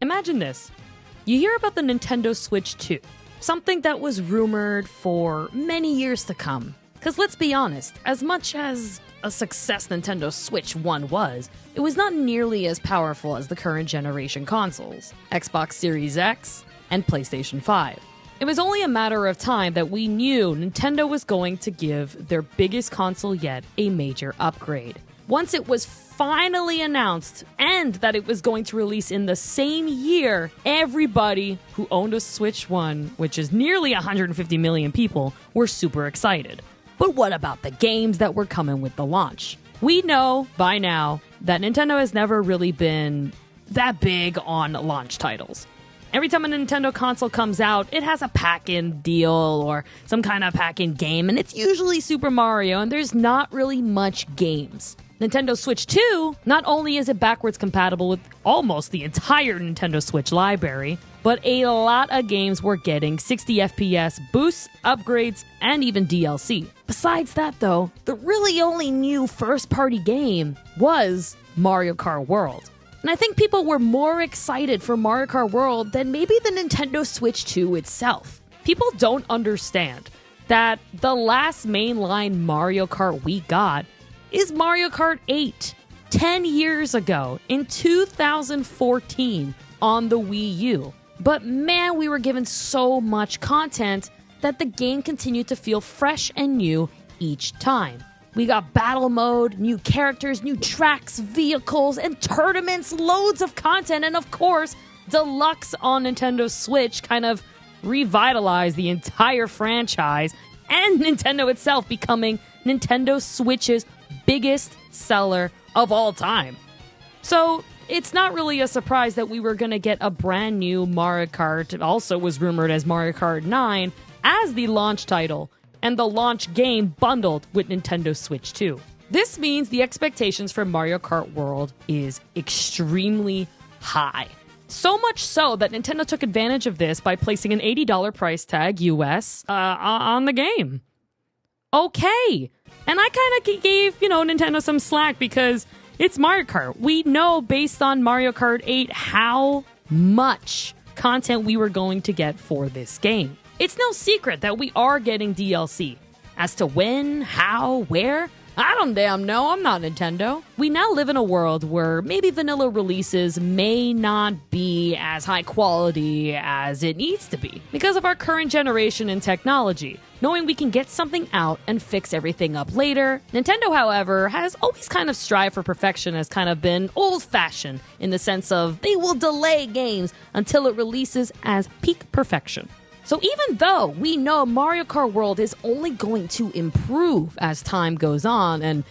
Imagine this. You hear about the Nintendo Switch 2, something that was rumored for many years to come. Because let's be honest, as much as a success Nintendo Switch 1 was, it was not nearly as powerful as the current generation consoles, Xbox Series X and PlayStation 5. It was only a matter of time that we knew Nintendo was going to give their biggest console yet a major upgrade. Once it was finally announced and that it was going to release in the same year, everybody who owned a Switch 1, which is nearly 150 million people, were super excited. But what about the games that were coming with the launch? We know by now that Nintendo has never really been that big on launch titles. Every time a Nintendo console comes out, it has a pack-in deal or some kind of pack-in game, and it's usually Super Mario, and there's not really much games. Nintendo Switch 2, not only is it backwards compatible with almost the entire Nintendo Switch library, but a lot of games were getting 60 FPS boosts, upgrades, and even DLC. Besides that, though, the really only new first-party game was Mario Kart World. And I think people were more excited for Mario Kart World than maybe the Nintendo Switch 2 itself. People don't understand that the last mainline Mario Kart we got is Mario Kart 8, 10 years ago in 2014 on the Wii U. But man, we were given so much content that the game continued to feel fresh and new each time. We got battle mode, new characters, new tracks, vehicles, and tournaments, loads of content, and of course, Deluxe on Nintendo Switch kind of revitalized the entire franchise, and Nintendo itself becoming Nintendo Switch's biggest seller of all time. So it's not really a surprise that we were going to get a brand new Mario Kart. It also was rumored as Mario Kart 9 as the launch title and the launch game bundled with Nintendo Switch 2. This means the expectations for Mario Kart World is extremely high. So much so that Nintendo took advantage of this by placing an $80 price tag US on the game. Okay. And I kind of gave, Nintendo some slack because it's Mario Kart. We know based on Mario Kart 8 how much content we were going to get for this game. It's no secret that we are getting DLC. As to when, how, where, I don't damn know. I'm not Nintendo. We now live in a world where maybe vanilla releases may not be as high quality as it needs to be because of our current generation and technology. Knowing we can get something out and fix everything up later. Nintendo, however, has always kind of strived for perfection, has kind of been old-fashioned in the sense of they will delay games until it releases as peak perfection. So even though we know Mario Kart World is only going to improve as time goes on and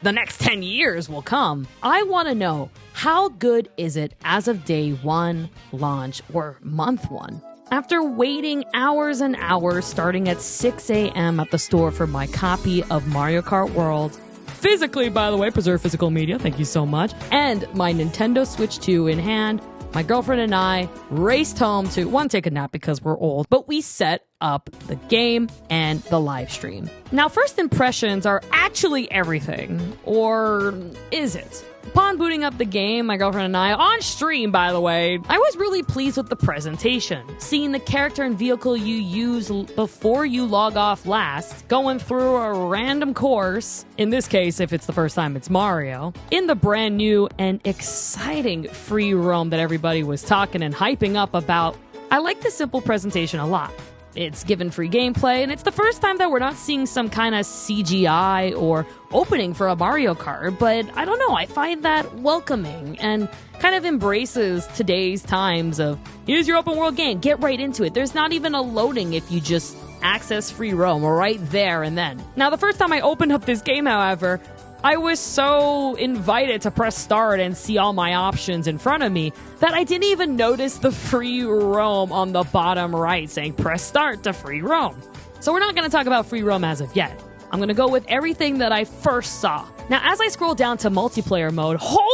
the next 10 years will come, I want to know how good is it as of day one, launch, or month one? After waiting hours and hours starting at 6 a.m. at the store for my copy of Mario Kart World, physically, by the way, preserve physical media, thank you so much, and my Nintendo Switch 2 in hand, my girlfriend and I raced home to, one, take a nap because we're old, but we set up the game and the live stream. Now, first impressions are actually everything, or is it? Upon booting up the game, my girlfriend and I, on stream by the way, I was really pleased with the presentation. Seeing the character and vehicle you use before you log off last, going through a random course, in this case if it's the first time it's Mario, in the brand new and exciting free roam that everybody was talking and hyping up about. I like the simple presentation a lot. It's given free gameplay, and it's the first time that we're not seeing some kind of CGI or opening for a Mario Kart, but I don't know, I find that welcoming and kind of embraces today's times of, here's your open world game, get right into it. There's not even a loading if you just access free roam right there and then. Now, the first time I opened up this game, however, I was so invited to press start and see all my options in front of me that I didn't even notice the free roam on the bottom right saying press start to free roam. So we're not going to talk about free roam as of yet. I'm going to go with everything that I first saw. Now, as I scroll down to multiplayer mode, holy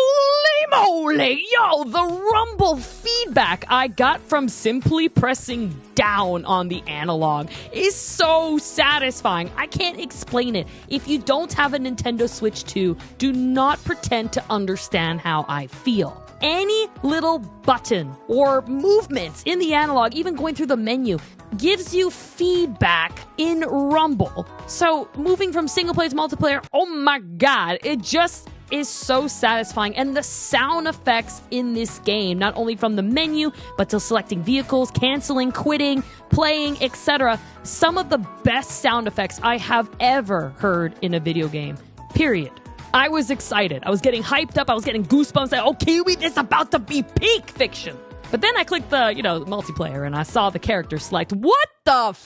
moly, yo, the rumble feed feedback I got from simply pressing down on the analog is so satisfying. I can't explain it. If you don't have a Nintendo Switch 2, do not pretend to understand how I feel. Any little button or movements in the analog, even going through the menu, gives you feedback in rumble. So moving from single player to multiplayer, oh my god, it just is so satisfying. And the sound effects in this game, not only from the menu, but to selecting vehicles, canceling, quitting, playing, etc. Some of the best sound effects I have ever heard in a video game. Period. I was excited. I was getting hyped up. I was getting goosebumps. Like, okay, this is about to be peak fiction. But then I clicked the, multiplayer and I saw the character select. What the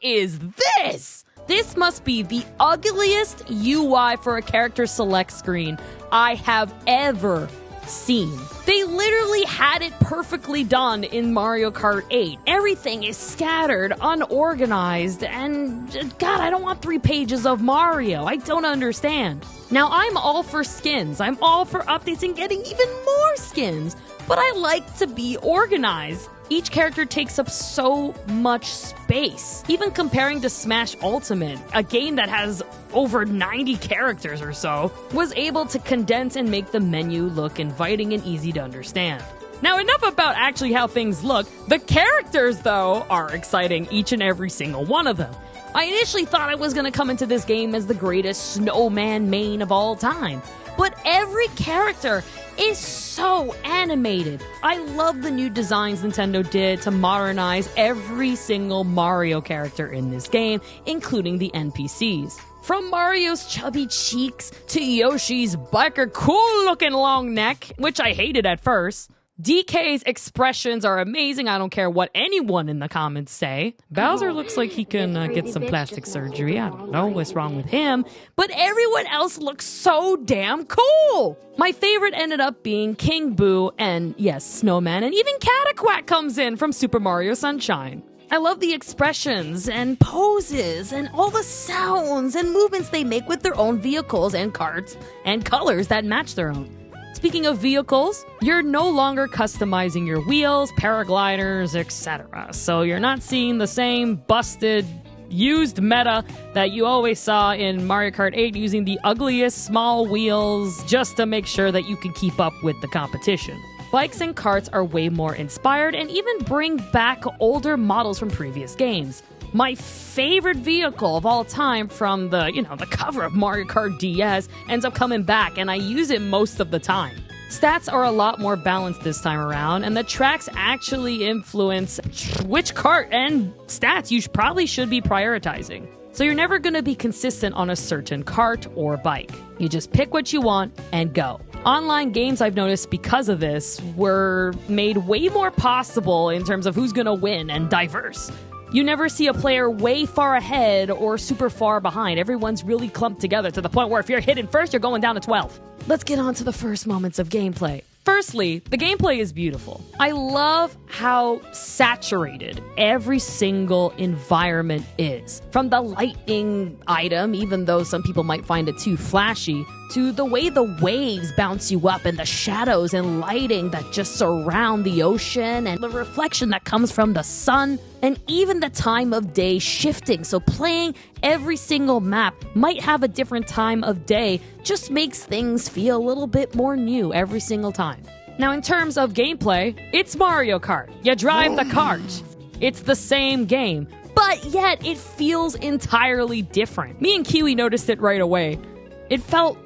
is this? This must be the ugliest UI for a character select screen I have ever seen. They literally had it perfectly done in Mario Kart 8. Everything is scattered, unorganized, and God, I don't want 3 pages of Mario. I don't understand. Now, I'm all for skins. I'm all for updates and getting even more skins. But I like to be organized. Each character takes up so much space. Even comparing to Smash Ultimate, a game that has over 90 characters or so, was able to condense and make the menu look inviting and easy to understand. Now, enough about actually how things look. The characters, though, are exciting, each and every single one of them. I initially thought I was going to come into this game as the greatest snowman main of all time. But every character is so animated. I love the new designs Nintendo did to modernize every single Mario character in this game, including the NPCs. From Mario's chubby cheeks to Yoshi's biker cool-looking long neck, which I hated at first. DK's expressions are amazing. I don't care what anyone in the comments say. Bowser looks like he can get some plastic surgery. I don't know what's wrong with him. But everyone else looks so damn cool. My favorite ended up being King Boo and, yes, Snowman. And even Cataquack comes in from Super Mario Sunshine. I love the expressions and poses and all the sounds and movements they make with their own vehicles and carts and colors that match their own. Speaking of vehicles, you're no longer customizing your wheels, paragliders, etc. So you're not seeing the same busted, used meta that you always saw in Mario Kart 8 using the ugliest small wheels just to make sure that you can keep up with the competition. Bikes and karts are way more inspired and even bring back older models from previous games. My favorite vehicle of all time from the cover of Mario Kart DS ends up coming back, and I use it most of the time. Stats are a lot more balanced this time around, and the tracks actually influence which kart and stats you probably should be prioritizing. So you're never going to be consistent on a certain kart or bike. You just pick what you want and go. Online games, I've noticed because of this, were made way more possible in terms of who's going to win and diverse. You never see a player way far ahead or super far behind. Everyone's really clumped together to the point where if you're hitting first, you're going down to 12. Let's get on to the first moments of gameplay. Firstly, the gameplay is beautiful. I love how saturated every single environment is. From the lightning item, even though some people might find it too flashy, to the way the waves bounce you up and the shadows and lighting that just surround the ocean and the reflection that comes from the sun, and even the time of day shifting. So playing every single map might have a different time of day, just makes things feel a little bit more new every single time. Now, in terms of gameplay, it's Mario Kart. You drive the cart. It's the same game, but yet it feels entirely different. Me and Kiwi noticed it right away. It felt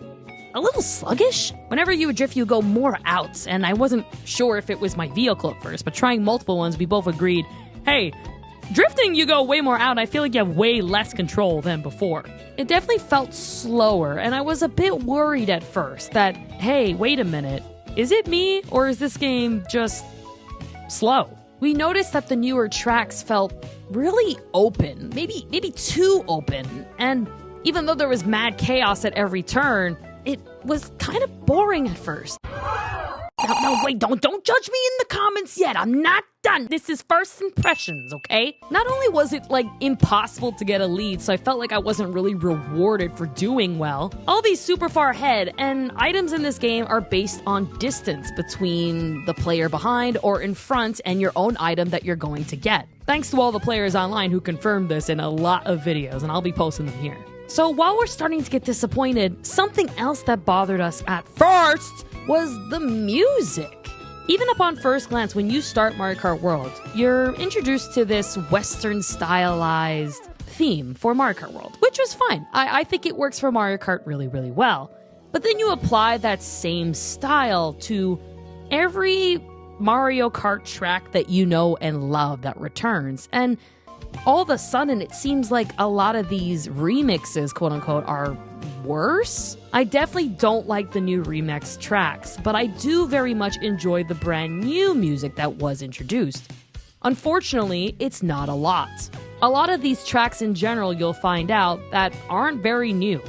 a little sluggish. Whenever you would drift, you go more out, and I wasn't sure if it was my vehicle at first, but trying multiple ones, we both agreed, hey, drifting, you go way more out. I feel like you have way less control than before. It definitely felt slower, and I was a bit worried at first that, hey, wait a minute. Is it me, or is this game just slow? We noticed that the newer tracks felt really open, maybe too open, and even though there was mad chaos at every turn, it was kind of boring at first. No, wait, don't judge me in the comments yet. I'm not done. This is first impressions, okay? Not only was it, impossible to get a lead, so I felt like I wasn't really rewarded for doing well, I'll be super far ahead, and items in this game are based on distance between the player behind or in front and your own item that you're going to get. Thanks to all the players online who confirmed this in a lot of videos, and I'll be posting them here. So while we're starting to get disappointed, something else that bothered us at first was the music. Even upon first glance, when you start Mario Kart World, you're introduced to this Western stylized theme for Mario Kart World, which was fine. I think it works for Mario Kart really, really well. But then you apply that same style to every Mario Kart track that you know and love that returns. And all of a sudden, it seems like a lot of these remixes, quote unquote, are worse. I definitely don't like the new remix tracks, but I do very much enjoy the brand new music that was introduced. Unfortunately, it's not a lot. A lot of these tracks in general, you'll find out, that aren't very new.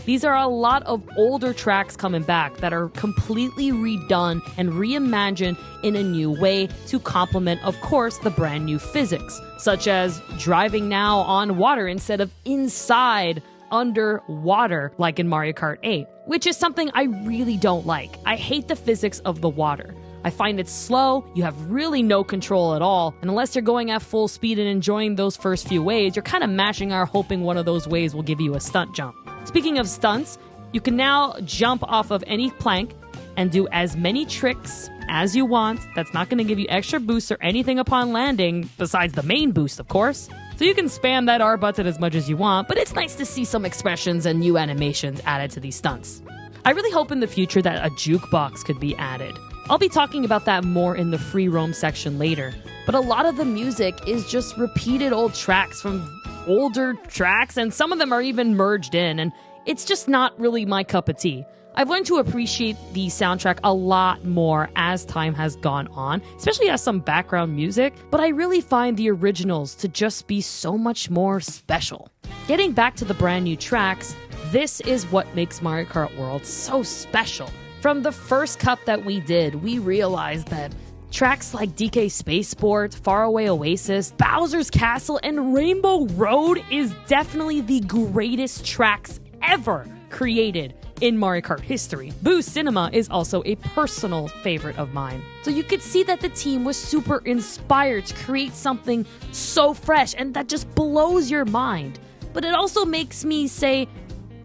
These are a lot of older tracks coming back that are completely redone and reimagined in a new way to complement, of course, the brand new physics, such as driving now on water instead of inside underwater like in Mario Kart 8, which is something I really don't like. I hate the physics of the water. I find it slow, you have really no control at all, and unless you're going at full speed and enjoying those first few waves, you're kind of mashing R hoping one of those waves will give you a stunt jump. Speaking of stunts, you can now jump off of any plank and do as many tricks as you want. That's not going to give you extra boosts or anything upon landing, besides the main boost, of course. So you can spam that R button as much as you want, but it's nice to see some expressions and new animations added to these stunts. I really hope in the future that a jukebox could be added. I'll be talking about that more in the free roam section later, but a lot of the music is just repeated old tracks from older tracks, and some of them are even merged in, and it's just not really my cup of tea. I've learned to appreciate the soundtrack a lot more as time has gone on, especially as some background music, but I really find the originals to just be so much more special. Getting back to the brand new tracks, this is what makes Mario Kart World so special. From the first cup that we did, we realized that tracks like DK Spaceport, Faraway Oasis, Bowser's Castle, and Rainbow Road is definitely the greatest tracks ever created in Mario Kart history. Boo Cinema is also a personal favorite of mine. So you could see that the team was super inspired to create something so fresh and that just blows your mind. But it also makes me say,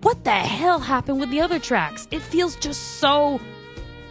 what the hell happened with the other tracks? It feels just so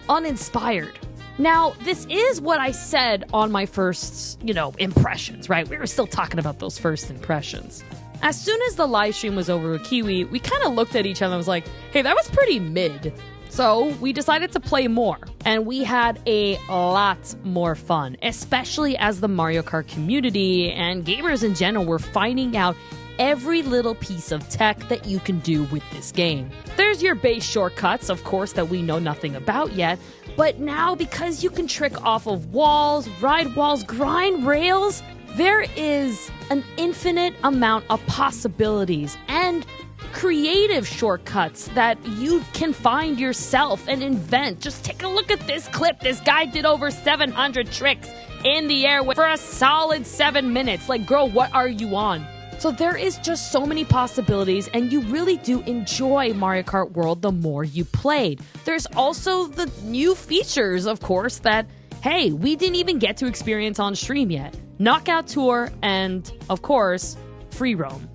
uninspired. Now, this is what I said on my first, impressions, right? We were still talking about those first impressions. As soon as the live stream was over with Kiwi, we kind of looked at each other and was like, hey, that was pretty mid. So we decided to play more, and we had a lot more fun, especially as the Mario Kart community and gamers in general were finding out every little piece of tech that you can do with this game. There's your base shortcuts, of course, that we know nothing about yet, but now because you can trick off of walls, ride walls, grind rails, there is an infinite amount of possibilities and creative shortcuts that you can find yourself and invent. Just take a look at this clip. This guy did over 700 tricks in the air for a solid 7 minutes. Like, girl, what are you on? So there is just so many possibilities, and you really do enjoy Mario Kart World the more you played. There's also the new features, of course, that, hey, we didn't even get to experience on stream yet. Knockout Tour and, of course, Free Roam.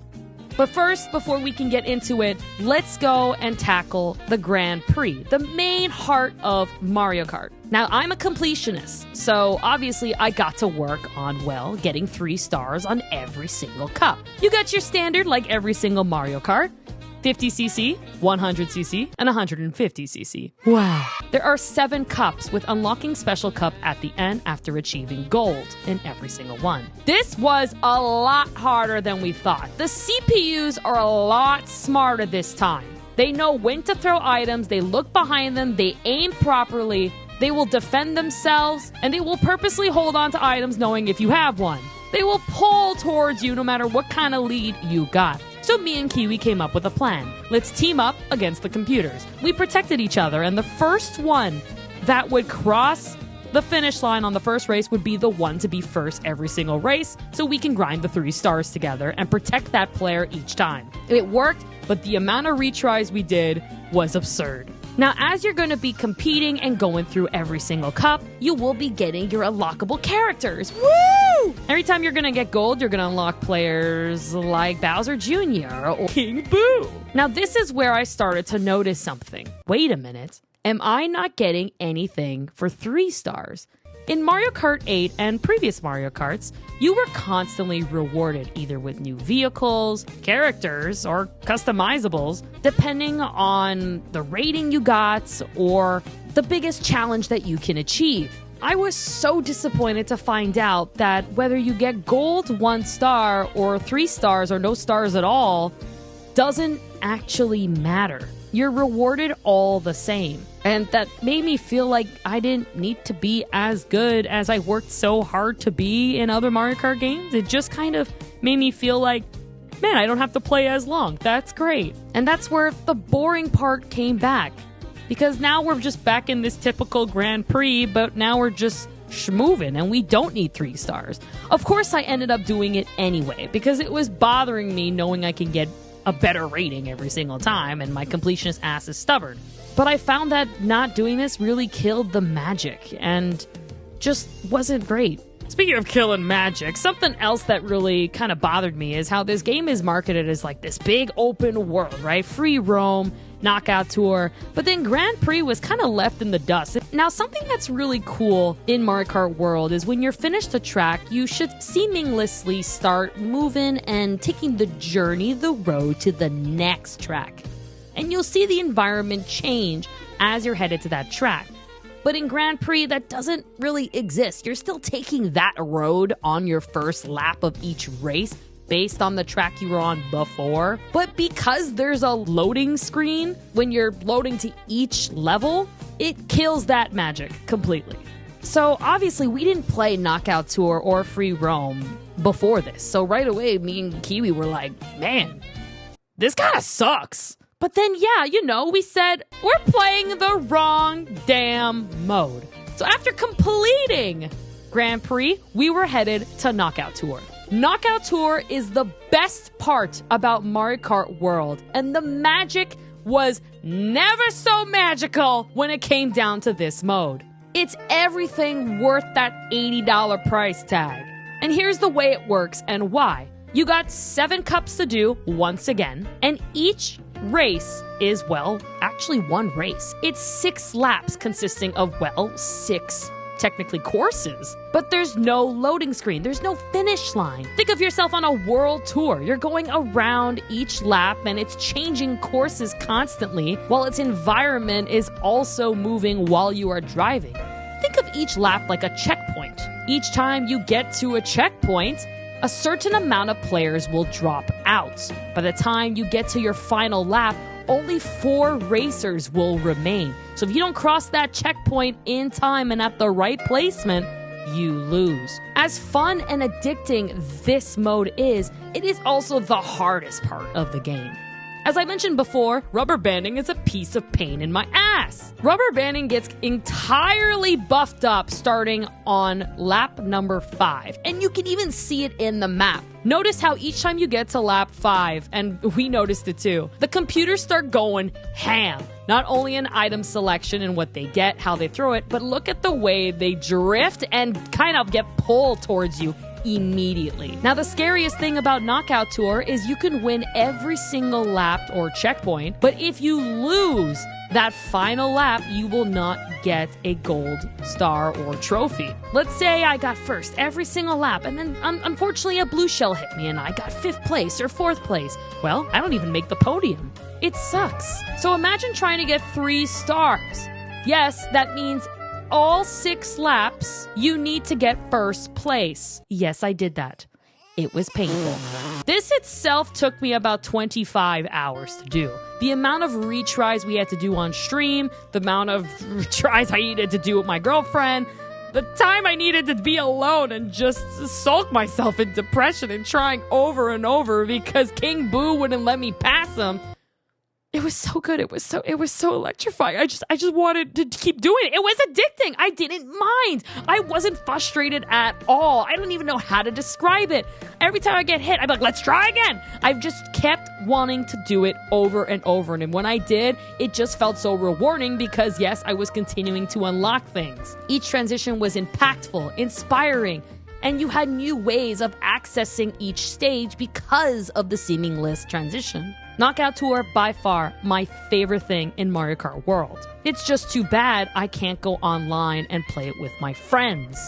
But first, before we can get into it, let's go and tackle the Grand Prix, the main heart of Mario Kart. Now, I'm a completionist, so obviously I got to work on, getting 3 stars on every single cup. You got your standard, like every single Mario Kart, 50cc, 100cc, and 150cc. Wow. There are 7 cups, with unlocking special cup at the end after achieving gold in every single one. This was a lot harder than we thought. The CPUs are a lot smarter this time. They know when to throw items, they look behind them, they aim properly, they will defend themselves, and they will purposely hold on to items knowing if you have one. They will pull towards you no matter what kind of lead you got. So me and Kiwi came up with a plan. Let's team up against the computers. We protected each other, and the first one that would cross the finish line on the first race would be the one to be first every single race, so we can grind the 3 stars together and protect that player each time. It worked, but the amount of retries we did was absurd. Now, as you're going to be competing and going through every single cup, you will be getting your unlockable characters. Woo! Every time you're going to get gold, you're going to unlock players like Bowser Jr. or King Boo. Now, this is where I started to notice something. Wait a minute. Am I not getting anything for 3 stars? In Mario Kart 8 and previous Mario Karts, you were constantly rewarded either with new vehicles, characters, or customizables, depending on the rating you got or the biggest challenge that you can achieve. I was so disappointed to find out that whether you get gold 1 star or 3 stars or no stars at all doesn't actually matter. You're rewarded all the same. And that made me feel like I didn't need to be as good as I worked so hard to be in other Mario Kart games. It just kind of made me feel like, man, I don't have to play as long. That's great. And that's where the boring part came back. Because now we're just back in this typical Grand Prix, but now we're just schmoving and we don't need 3 stars. Of course, I ended up doing it anyway because it was bothering me knowing I can get a better rating every single time, and my completionist ass is stubborn. But I found that not doing this really killed the magic, and just wasn't great. Speaking of killing magic, something else that really kind of bothered me is how this game is marketed as like this big open world, right? Free roam, knockout tour, but then Grand Prix was kind of left in the dust. Now, something that's really cool in Mario Kart World is when you're finished a track, you should seamlessly start moving and taking the journey, the road to the next track. And you'll see the environment change as you're headed to that track. But in Grand Prix, that doesn't really exist. You're still taking that road on your first lap of each race based on the track you were on before. But because there's a loading screen when you're loading to each level, it kills that magic completely. So obviously we didn't play Knockout Tour or Free Roam before this. So right away, me and Kiwi were like, man, this kind of sucks. But then, yeah, we said, we're playing the wrong damn mode. So after completing Grand Prix, we were headed to Knockout Tour. Knockout Tour is the best part about Mario Kart World, and the magic was never so magical when it came down to this mode. It's everything worth that $80 price tag. And here's the way it works and why. You got 7 cups to do once again, and each race is, actually 1 race. It's 6 laps consisting of, 6 technically courses. But there's no loading screen. There's no finish line. Think of yourself on a world tour. You're going around each lap and it's changing courses constantly while its environment is also moving while you are driving. Think of each lap like a checkpoint. Each time you get to a checkpoint, a certain amount of players will drop out. By the time you get to your final lap, only 4 racers will remain. So if you don't cross that checkpoint in time and at the right placement, you lose. As fun and addicting this mode is, it is also the hardest part of the game. As I mentioned before, rubber banding is a piece of pain in my ass. Rubber banding gets entirely buffed up starting on lap number 5, and you can even see it in the map. Notice how each time you get to lap 5, and we noticed it too, the computers start going ham. Not only in item selection and what they get, how they throw it, but look at the way they drift and kind of get pulled towards you immediately. Now, the scariest thing about Knockout Tour is you can win every single lap or checkpoint, but if you lose that final lap, you will not get a gold star or trophy. Let's say I got first every single lap, and then unfortunately a blue shell hit me and I got 5th place or 4th place. Well, I don't even make the podium. It sucks. So imagine trying to get 3 stars. Yes, that means all 6 laps, you need to get first place. Yes, I did that. It was painful. This itself took me about 25 hours to do. The amount of retries we had to do on stream, the amount of tries I needed to do with my girlfriend, the time I needed to be alone and just sulk myself in depression and trying over and over because King Boo wouldn't let me pass him. It was so good. It was so electrifying. I just wanted to keep doing it. It was addicting. I didn't mind. I wasn't frustrated at all. I don't even know how to describe it. Every time I get hit, I'd be like, let's try again. I've just kept wanting to do it over and over. And when I did, it just felt so rewarding because, yes, I was continuing to unlock things. Each transition was impactful, inspiring, and you had new ways of accessing each stage because of the seamless transition. Knockout Tour, by far, my favorite thing in Mario Kart World. It's just too bad I can't go online and play it with my friends.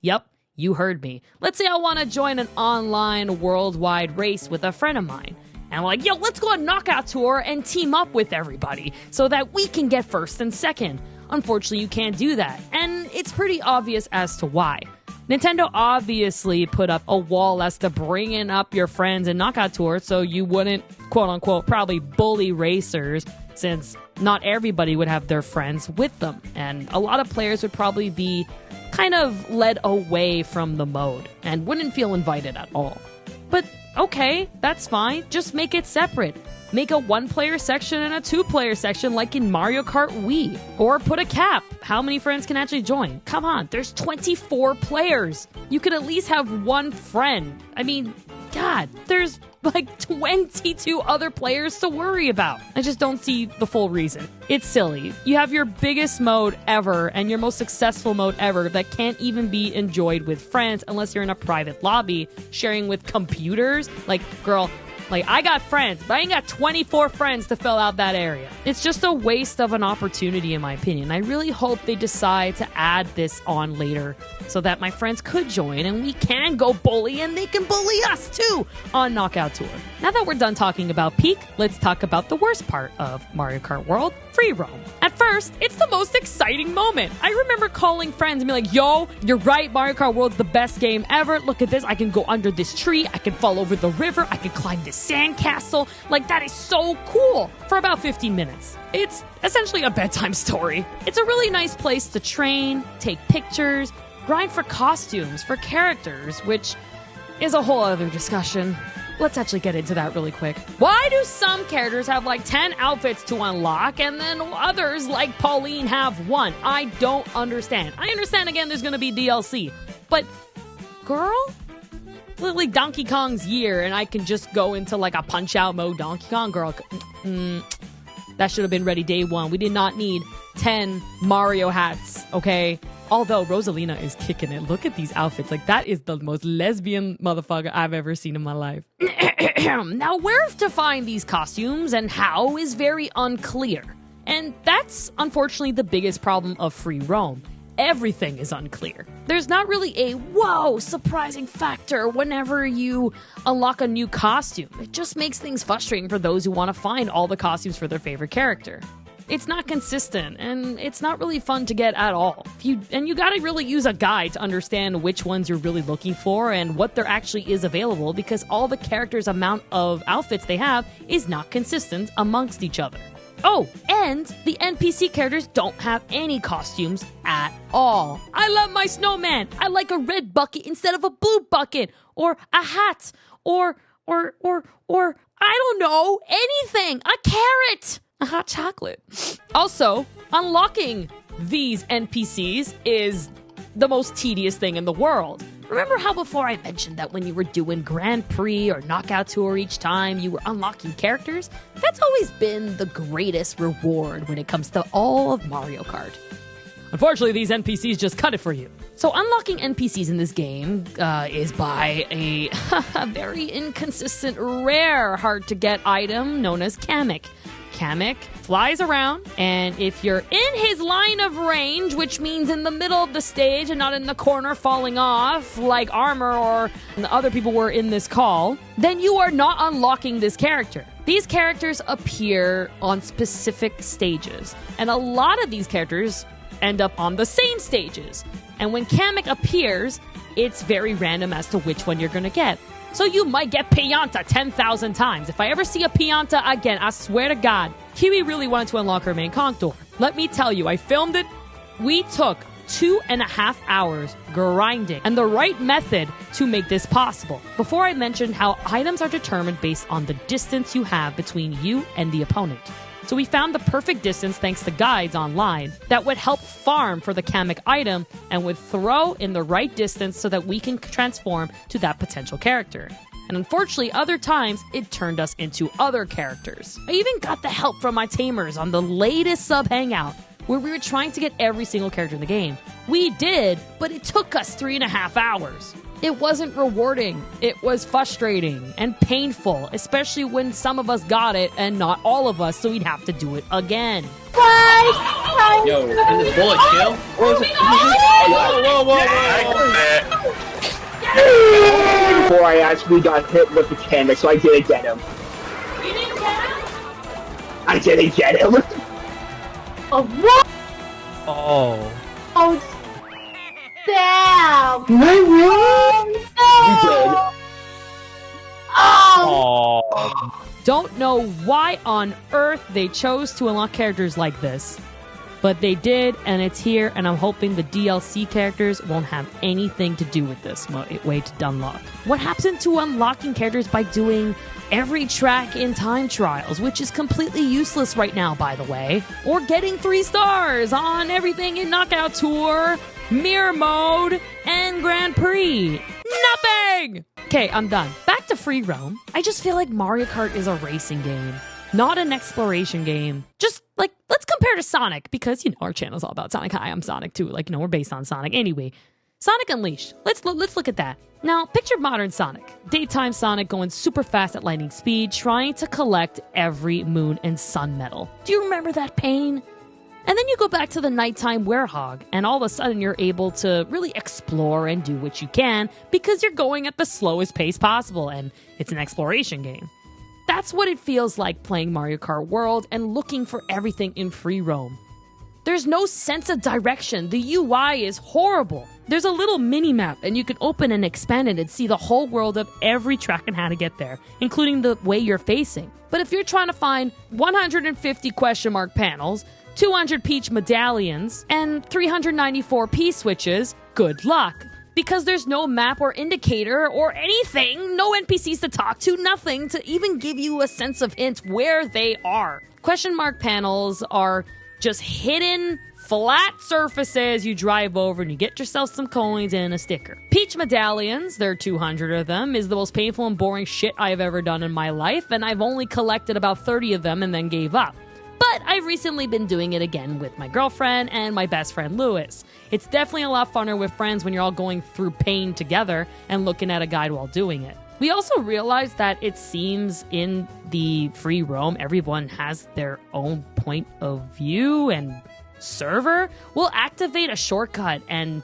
Yep, you heard me. Let's say I want to join an online worldwide race with a friend of mine. And I'm like, yo, let's go on Knockout Tour and team up with everybody so that we can get first and second. Unfortunately, you can't do that. And it's pretty obvious as to why. Nintendo obviously put up a wall as to bringing up your friends in Knockout Tour so you wouldn't, quote-unquote, probably bully racers, since not everybody would have their friends with them. And a lot of players would probably be kind of led away from the mode and wouldn't feel invited at all. But okay, that's fine. Just make it separate. Make a one-player section and a two-player section like in Mario Kart Wii. Or put a cap. How many friends can actually join? Come on, there's 24 players. You could at least have one friend. I mean, God, there's like 22 other players to worry about. I just don't see the full reason. It's silly. You have your biggest mode ever and your most successful mode ever that can't even be enjoyed with friends unless you're in a private lobby sharing with computers. Like, girl, like, I got friends, but I ain't got 24 friends to fill out that area. It's just a waste of an opportunity, in my opinion. I really hope they decide to add this on later so that my friends could join and we can go bully and they can bully us too on Knockout Tour. Now that we're done talking about peak, let's talk about the worst part of Mario Kart World, free roam. At first, it's the most exciting moment. I remember calling friends and be like, yo, you're right, Mario Kart World's the best game ever. Look at this, I can go under this tree, I can fall over the river, I can climb this sandcastle. Like, that is so cool for about 15 minutes. It's essentially a bedtime story. It's a really nice place to train, take pictures, grind for costumes, for characters, which is a whole other discussion. Let's actually get into that really quick. Why do some characters have like 10 outfits to unlock and then others like Pauline have one? I don't understand. I understand, again, there's going to be DLC, but girl, it's literally Donkey Kong's year and I can just go into like a punch-out mode Donkey Kong, girl. That should have been ready day one. We did not need 10 Mario hats, okay? Although Rosalina is kicking it. Look at these outfits. Like, that is the most lesbian motherfucker I've ever seen in my life. Now, where to find these costumes and how is very unclear. And that's, unfortunately, the biggest problem of free roam. Everything is unclear. There's not really a, whoa, surprising factor whenever you unlock a new costume. It just makes things frustrating for those who want to find all the costumes for their favorite character. It's not consistent, and it's not really fun to get at all. You gotta really use a guide to understand which ones you're really looking for and what there actually is available, because all the characters' amount of outfits they have is not consistent amongst each other. Oh, and the NPC characters don't have any costumes at all. I love my snowman. I like a red bucket instead of a blue bucket, or a hat, or I don't know, anything, a carrot. A hot chocolate. Also, unlocking these NPCs is the most tedious thing in the world. Remember how before I mentioned that when you were doing Grand Prix or Knockout Tour each time you were unlocking characters? That's always been the greatest reward when it comes to all of Mario Kart. Unfortunately, these NPCs just cut it for you. So unlocking NPCs in this game is by a very inconsistent, rare, hard-to-get item known as Kamek. Kamek flies around, and if you're in his line of range, which means in the middle of the stage and not in the corner falling off like Armor or the other people were in this call, then you are not unlocking this character. These characters appear on specific stages, and a lot of these characters end up on the same stages. And when Kamek appears, it's very random as to which one you're going to get. So you might get Pianta 10,000 times. If I ever see a Pianta again, I swear to God, Kiwi really wanted to unlock her main conch door. Let me tell you, I filmed it. We took 2.5 hours grinding and the right method to make this possible. Before I mentioned how items are determined based on the distance you have between you and the opponent. So we found the perfect distance thanks to guides online that would help farm for the Kamek item and would throw in the right distance so that we can transform to that potential character. And unfortunately, other times, it turned us into other characters. I even got the help from my tamers on the latest sub hangout, where we were trying to get every single character in the game. We did, but it took us 3.5 hours. It wasn't rewarding. It was frustrating and painful, especially when some of us got it and not all of us, so we'd have to do it again. Yo, can this bullet kill? Whoa. Before I actually got hit with the camera, so I didn't get him. You didn't get him? I didn't get him. Oh, what? Oh. Oh, damn! What? You did. Oh! Don't know why on earth they chose to unlock characters like this. But they did, and it's here, and I'm hoping the DLC characters won't have anything to do with this way to unlock. What happened to unlocking characters by doing every track in time trials, which is completely useless right now, by the way, or getting 3 stars on everything in Knockout Tour, Mirror Mode, and Grand Prix? Nothing! Okay, I'm done. Back to free roam. I just feel like Mario Kart is a racing game, not an exploration game. Just, like, let's compare to Sonic, because, you know, our channel's all about Sonic. Hi, I'm Sonic, too. Like, you know, we're based on Sonic. Anyway, Sonic Unleashed. Let's look at that. Now, picture modern Sonic. Daytime Sonic going super fast at lightning speed, trying to collect every moon and sun medal. Do you remember that pain? And then you go back to the nighttime Werehog, and all of a sudden you're able to really explore and do what you can because you're going at the slowest pace possible, and it's an exploration game. That's what it feels like playing Mario Kart World and looking for everything in free roam. There's no sense of direction. The UI is horrible. There's a little mini-map, and you can open and expand it and see the whole world of every track and how to get there, including the way you're facing. But if you're trying to find 150 question mark panels, 200 Peach medallions, and 394 P-switches, good luck. Because there's no map or indicator or anything, no NPCs to talk to, nothing to even give you a sense of hint where they are. Question mark panels are just hidden, flat surfaces you drive over and you get yourself some coins and a sticker. Peach medallions, there are 200 of them, is the most painful and boring shit I've ever done in my life, and I've only collected about 30 of them and then gave up. But I've recently been doing it again with my girlfriend and my best friend Lewis. It's definitely a lot funner with friends when you're all going through pain together and looking at a guide while doing it. We also realized that it seems in the free roam, everyone has their own point of view and server will activate a shortcut and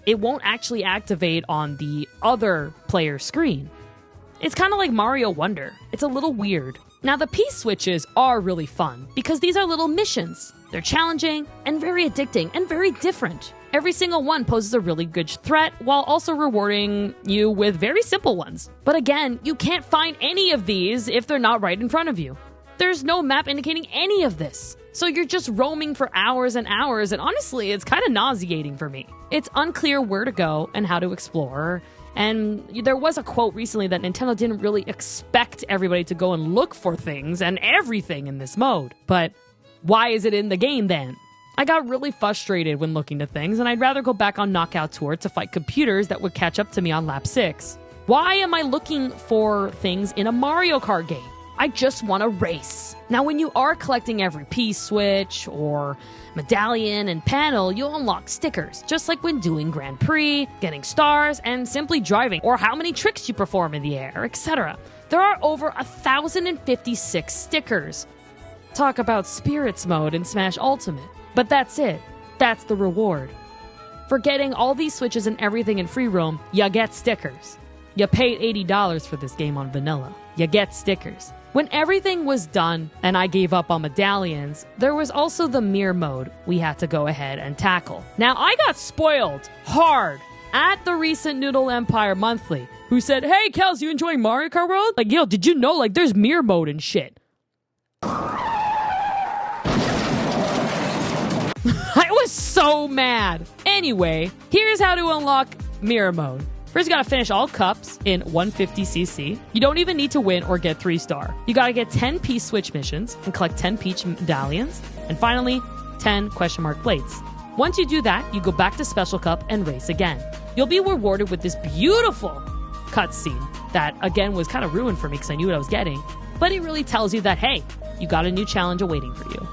it won't actually activate on the other player's screen. It's kind of like Mario Wonder. It's a little weird. Now, the P-switches are really fun because these are little missions. They're challenging and very addicting and very different. Every single one poses a really good threat while also rewarding you with very simple ones. But again, you can't find any of these if they're not right in front of you. There's no map indicating any of this. So you're just roaming for hours and hours, and honestly, it's kind of nauseating for me. It's unclear where to go and how to explore. And there was a quote recently that Nintendo didn't really expect everybody to go and look for things and everything in this mode. But why is it in the game then? I got really frustrated when looking to things, and I'd rather go back on Knockout Tour to fight computers that would catch up to me on lap 6. Why am I looking for things in a Mario Kart game? I just want to race. Now, when you are collecting every P-switch or medallion and panel, you'll unlock stickers, just like when doing Grand Prix, getting stars, and simply driving, or how many tricks you perform in the air, etc. There are over 1,056 stickers. Talk about Spirits mode in Smash Ultimate. But that's it. That's the reward. For getting all these switches and everything in free roam, you get stickers. You paid $80 for this game on vanilla. You get stickers. When everything was done and I gave up on medallions, there was also the mirror mode we had to go ahead and tackle. Now, I got spoiled hard at the recent Noodle Empire Monthly, who said, "Hey, Kels, you enjoying Mario Kart World? Like, yo, did you know, like, there's mirror mode and shit?" I was so mad. Anyway, here's how to unlock mirror mode. First, you gotta finish all cups in 150cc. You don't even need to win or get 3-star. You gotta get 10 Peach Switch missions and collect 10 Peach medallions. And finally, 10 question mark plates. Once you do that, you go back to Special Cup and race again. You'll be rewarded with this beautiful cutscene that, again, was kind of ruined for me because I knew what I was getting. But it really tells you that, hey, you got a new challenge awaiting for you.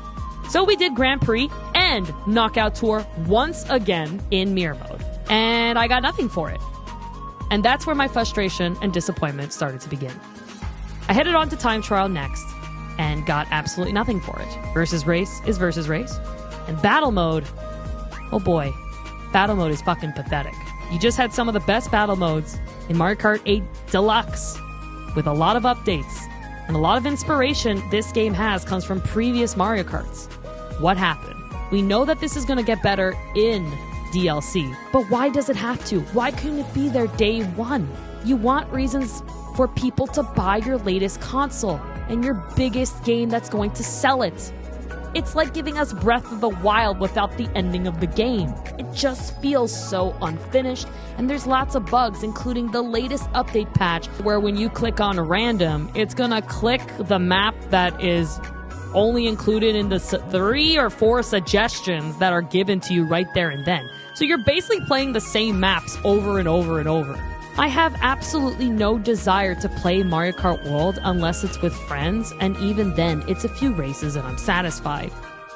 So we did Grand Prix and Knockout Tour once again in mirror mode. And I got nothing for it. And that's where my frustration and disappointment started to begin. I headed on to Time Trial next and got absolutely nothing for it. Versus Race is Versus Race. And Battle Mode, oh boy, Battle Mode is fucking pathetic. You just had some of the best battle modes in Mario Kart 8 Deluxe with a lot of updates. And a lot of inspiration this game has comes from previous Mario Karts. What happened? We know that this is going to get better in DLC, but why does it have to? Why couldn't it be there day one? You want reasons for people to buy your latest console and your biggest game that's going to sell it. It's like giving us Breath of the Wild without the ending of the game. It just feels so unfinished, and there's lots of bugs, including the latest update patch, where when you click on random, it's gonna click the map that is only included in the 3 or 4 suggestions that are given to you right there and then. So you're basically playing the same maps over and over and over. I have absolutely no desire to play Mario Kart World unless it's with friends, and even then, it's a few races and I'm satisfied.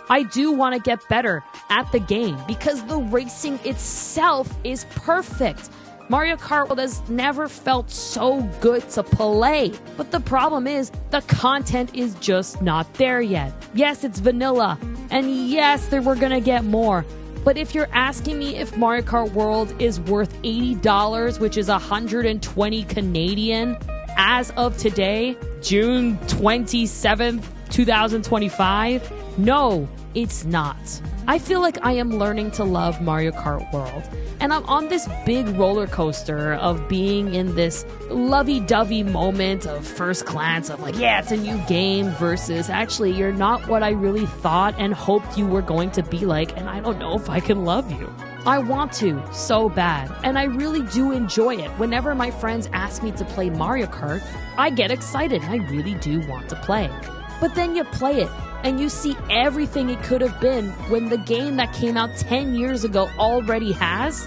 I do want to get better at the game because the racing itself is perfect. Mario Kart World has never felt so good to play. But the problem is, the content is just not there yet. Yes, it's vanilla. And yes, we're gonna get more. But if you're asking me if Mario Kart World is worth $80, which is 120 Canadian, as of today, June 27th, 2025, no, it's not. I feel like I am learning to love Mario Kart World. And I'm on this big roller coaster of being in this lovey-dovey moment of first glance of like, yeah, it's a new game versus actually you're not what I really thought and hoped you were going to be like, and I don't know if I can love you. I want to so bad, and I really do enjoy it. Whenever my friends ask me to play Mario Kart, I get excited and I really do want to play. But then you play it, and you see everything it could have been when the game that came out 10 years ago already has.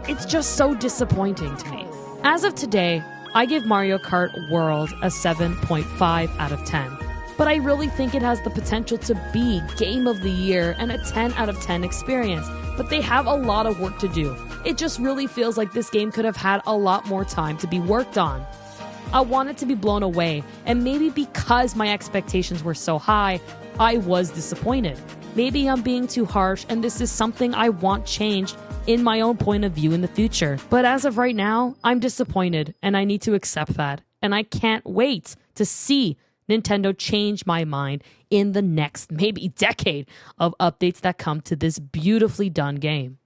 It's just so disappointing to me. As of today, I give Mario Kart World a 7.5 out of 10. But I really think it has the potential to be Game of the Year and a 10 out of 10 experience. But they have a lot of work to do. It just really feels like this game could have had a lot more time to be worked on. I wanted to be blown away, and maybe because my expectations were so high, I was disappointed. Maybe I'm being too harsh, and this is something I want changed in my own point of view in the future. But as of right now, I'm disappointed, and I need to accept that. And I can't wait to see Nintendo change my mind in the next maybe decade of updates that come to this beautifully done game.